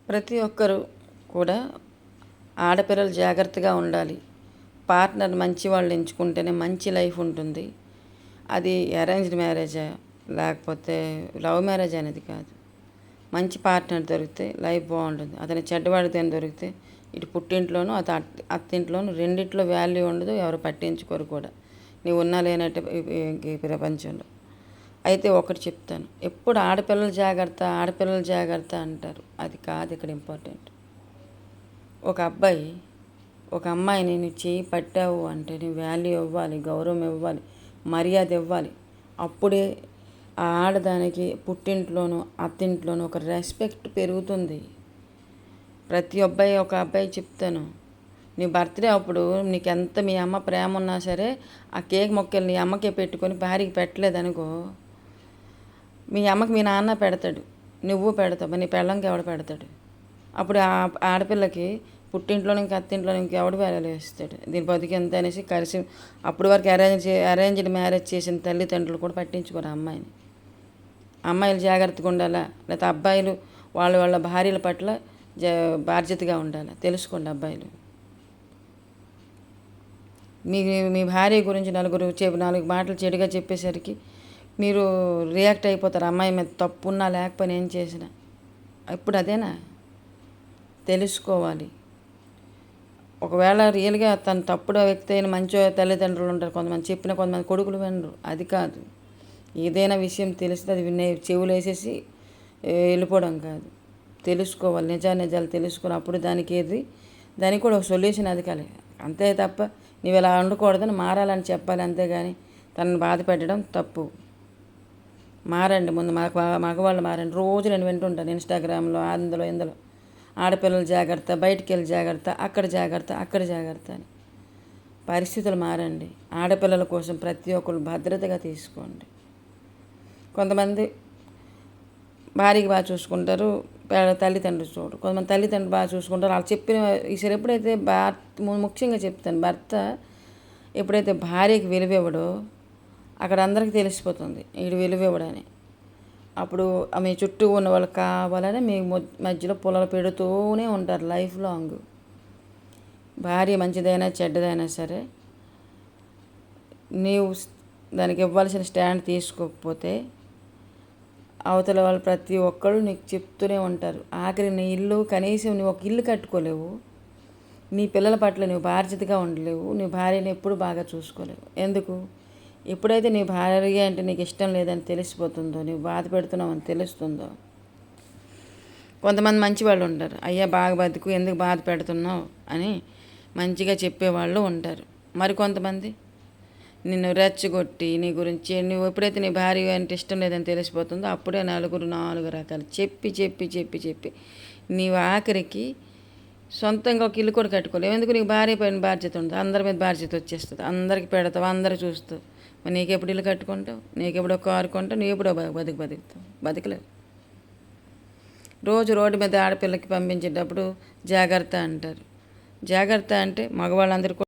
ప్రతి ఒక్కరు కూడా ఆడపిల్లలు జాగ్రత్తగా ఉండాలి. పార్ట్నర్ మంచి వాళ్ళు ఎంచుకుంటేనే మంచి లైఫ్ ఉంటుంది. అది అరేంజ్డ్ మ్యారేజా లేకపోతే లవ్ మ్యారేజ్ అనేది కాదు. మంచి పార్ట్నర్ దొరికితే లైఫ్ బాగుంటుంది. అతని చెడ్డవాడితే దొరికితే ఇటు పుట్టింట్లోనూ అత్తింట్లోనూ రెండిట్లో వాల్యూ ఉండదు, ఎవరు పట్టించుకోరు కూడా. నీవు ఉన్నా లేనట్టు ఈ ప్రపంచంలో. అయితే ఒకటి చెప్తాను, ఎప్పుడు ఆడపిల్లలు జాగ్రత్త ఆడపిల్లలు జాగ్రత్త అంటారు. అది కాదు ఇక్కడ ఇంపార్టెంట్. ఒక అబ్బాయి ఒక అమ్మాయిని నువ్వు చేయి పట్టావు అంటే నువ్వు వాల్యూ ఇవ్వాలి, గౌరవం ఇవ్వాలి, మర్యాద ఇవ్వాలి. అప్పుడే ఆ ఆడదానికి పుట్టింట్లోనూ అత్తింట్లోనూ ఒక రెస్పెక్ట్ పెరుగుతుంది. ప్రతి అబ్బాయి ఒక అబ్బాయి చెప్తాను, నీ బర్త్డే అప్పుడు నీకు ఎంత మీ అమ్మ ప్రేమ ఉన్నా సరే ఆ కేక్ మొక్కలు నీ అమ్మకే పెట్టుకొని భార్యకి పెట్టలేదనుకో, మీ అమ్మకి మీ నాన్న పెడతాడు, నువ్వు పెడతావు, నీ పెళ్ళంకి ఎవడు పెడతాడు? అప్పుడు ఆ ఆడపిల్లకి పుట్టింట్లో ఇంకా అత్తింట్లో ఇంకెవడు వేరేలు వేస్తాడు. దీని బతికి ఎంత అనేసి కలిసి అప్పటి వరకు అరేంజ్డ్ మ్యారేజ్ చేసిన తల్లిదండ్రులు కూడా పట్టించుకోరు అమ్మాయిని. అమ్మాయిలు జాగ్రత్తగా ఉండాలా, లేకపోతే అబ్బాయిలు వాళ్ళ భార్యల పట్ల బాధ్యతగా ఉండాలి. తెలుసుకోండి అబ్బాయిలు. మీ భార్య గురించి నాలుగు మాటలు చెడుగా చెప్పేసరికి మీరు రియాక్ట్ అయిపోతారు. అమ్మాయి మీద తప్పున్నా లేకపోయినా ఏం చేసినా. ఇప్పుడు అదేనా? తెలుసుకోవాలి. ఒకవేళ రియల్గా తను తప్పుడు వ్యక్తి అయిన మంచి తల్లిదండ్రులు ఉంటారు, కొంతమంది చెప్పిన కొంతమంది కొడుకులు వినరు. అది కాదు. ఏదైనా విషయం తెలిస్తే అది చెవులు వేసేసి వెళ్ళిపోవడం కాదు. తెలుసుకోవాలి, నిజాలు తెలుసుకుని అప్పుడు దానికి కూడా ఒక సొల్యూషన్ అది కాలే. అంతే తప్ప నువ్వు ఇలా వండకూడదని మారాలని చెప్పాలి. అంతేగాని తనని బాధ పెట్టడం తప్పు. మారండి, ముందు మగవాళ్ళు మారండి. రోజు నేను వింటుంటాను ఇన్స్టాగ్రామ్లో ఇందులో ఆడపిల్లలు జాగ్రత్త, బయటికి వెళ్ళి జాగ్రత్త, అక్కడ జాగ్రత్త అని. పరిస్థితులు మారండి. ఆడపిల్లల కోసం ప్రతి ఒక్కరు భద్రతగా తీసుకోండి. కొంతమంది భార్యకి బాగా చూసుకుంటారు, తల్లిదండ్రులు చూడరు. కొంతమంది తల్లిదండ్రులు బాగా చూసుకుంటారు. వాళ్ళు చెప్పిన ఈసారి ఎప్పుడైతే ముఖ్యంగా చెప్తాను, భర్త ఎప్పుడైతే భార్యకి విలువ ఇవ్వడో అక్కడ అందరికీ తెలిసిపోతుంది వీడు విలువ ఇవ్వడని. అప్పుడు మీ చుట్టూ ఉన్న వాళ్ళు కావాలని మీ మధ్యలో పొలాలు పెడుతూనే ఉంటారు లైఫ్ లాంగ్. భార్య మంచిదైనా చెడ్డదైనా సరే నీవు దానికి ఇవ్వాల్సిన స్టాండ్ తీసుకోకపోతే అవతల వాళ్ళు ప్రతి ఒక్కళ్ళు నీకు చెప్తూనే ఉంటారు. ఆఖరి నీ ఇల్లు కనీసం నువ్వు ఒక ఇల్లు కట్టుకోలేవు, నీ పిల్లల పట్ల నువ్వు బాధ్యతగా ఉండలేవు, నీ భార్యని ఎప్పుడు బాగా చూసుకోలేవు. ఎందుకు? ఎప్పుడైతే నీ భార్య అంటే నీకు ఇష్టం లేదని తెలిసిపోతుందో, నువ్వు బాధ పెడుతున్నావు అని తెలుస్తుందో. కొంతమంది మంచి వాళ్ళు ఉంటారు, అయ్యా బాగా బతుకు, ఎందుకు బాధ పెడుతున్నావు అని మంచిగా చెప్పేవాళ్ళు ఉంటారు. మరికొంతమంది నిన్ను రెచ్చగొట్టి నీ గురించి నువ్వు ఎప్పుడైతే నీ భార్య అంటే ఇష్టం లేదని తెలిసిపోతుందో అప్పుడే నాలుగు రకాలు చెప్పి నీవు ఆఖరికి సొంతంగా ఒక ఇల్లు కూడా కట్టుకోలేవు. ఎందుకు? నీకు భార్య పైన బాధ్యత ఉంటుంది, అందరి మీద బాధ్యత వచ్చేస్తుంది. అందరికి పెడతావు, అందరు చూస్తావు. మరి నీకెప్పుడు ఇల్లు కట్టుకుంటావు? నీకెప్పుడో కారు కొంటావు? నువ్వు ఎప్పుడో బతుకుతావు? బతకలేవు. రోజు రోడ్డు మీద ఆడపిల్లకి పంపించేటప్పుడు జాగ్రత్త అంటారు. జాగ్రత్త అంటే మగవాళ్ళందరూ